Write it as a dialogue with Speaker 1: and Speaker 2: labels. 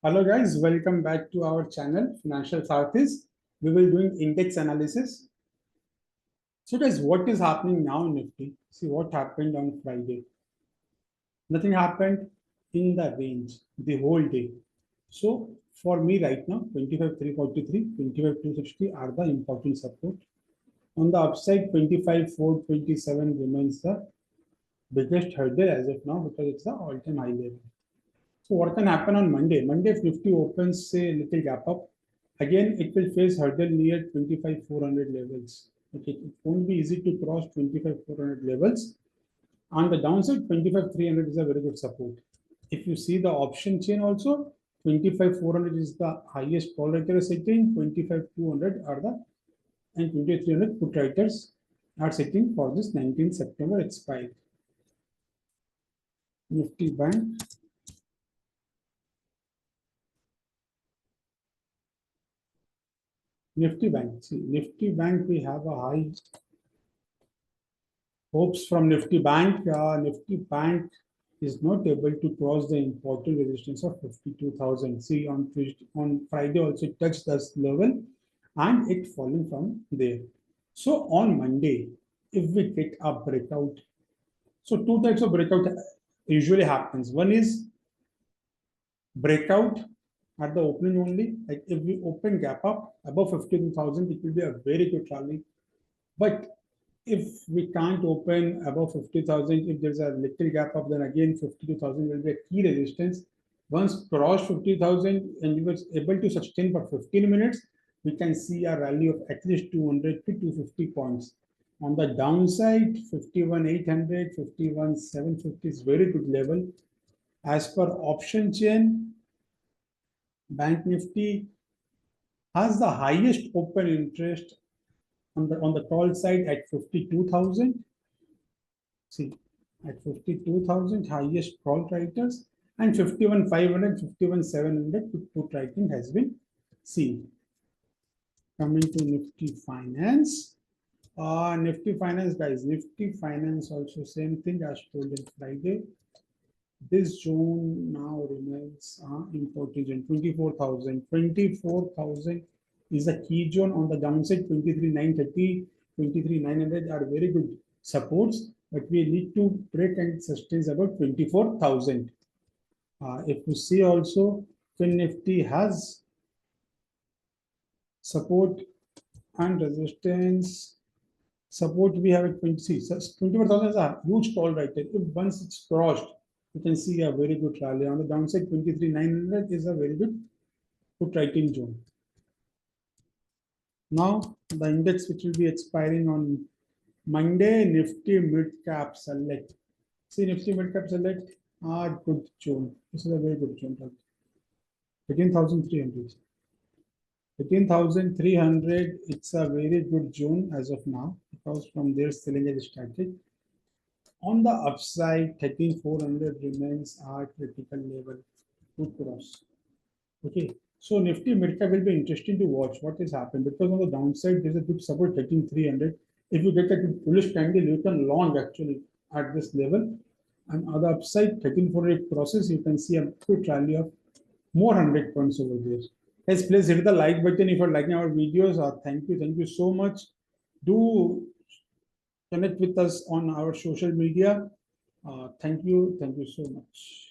Speaker 1: Hello guys, welcome back to our channel Financial Sarthis. We will doing index analysis. So guys, what is happening now in Nifty? See what happened on Friday. Nothing happened in the range the whole day. So for me right now, 25,343, 25,260 are the important support. On the upside, 25,427 remains the biggest hurdle as of now because it's the all-time high level. So what can happen on Monday? Monday, if Nifty opens, say, a little gap up, again, it will face hurdle near 25,400 levels. Okay, it won't be easy to cross 25,400 levels. On the downside, 25,300 is a very good support. If you see the option chain also, 25,400 is the highest call writer setting, 25,200 are the, and 2300 put writers are setting for this 19th September expiry. Nifty Bank. Nifty Bank. See, Nifty Bank, we have a high hopes from Nifty Bank. Nifty Bank is not able to cross the important resistance of 52,000. See, on Friday also it touched this level and it falling from there. So on Monday, if we get a breakout, so two types of breakout usually happens. One is breakout at the opening only. Like if we open gap up above 52,000, it will be a very good rally. But if we can't open above 50,000, if there's a little gap up, then again 52,000 will be a key resistance. Once crossed 50,000 and we were able to sustain for 15 minutes, we can see a rally of at least 200 to 250 points. On the downside, 51,800, 51,750 is very good level. As per option chain, Bank Nifty has the highest open interest on the call side at 52,000. See, at 52,000 highest call writers and 51,500, 51,700 put writing has been seen. Coming to Nifty Finance. Nifty Finance, guys, Nifty Finance also same thing as told in Friday. This zone now remains important zone, 24,000. 24,000 is a key zone. On the downside, 23,930, 23,900 are very good supports, but we need to break and sustain about 24,000. If you see also, Nifty has support and resistance. Support we have at 24,000 is a huge call right there. If once it's crossed, you can see a very good rally. On the downside, 23,900 is a very good put writing zone. Now, the index which will be expiring on Monday, Nifty Midcap Select. See, Nifty Midcap Select are good zone. This is a very good zone. 18,300. 18,300, it's a very good zone as of now because from there selling is started. On the upside, 13,400 remains our critical level to cross. Okay, so Nifty Midcap will be interesting to watch what has happened because on the downside, there's a good support 13,300. If you get a good bullish candle, you can long actually at this level. And on the upside, 13,400 crosses, you can see a good rally of more 100 points over there. Guys, please hit the like button if you're liking our videos. Thank you so much. Do connect with us on our social media. Thank you so much.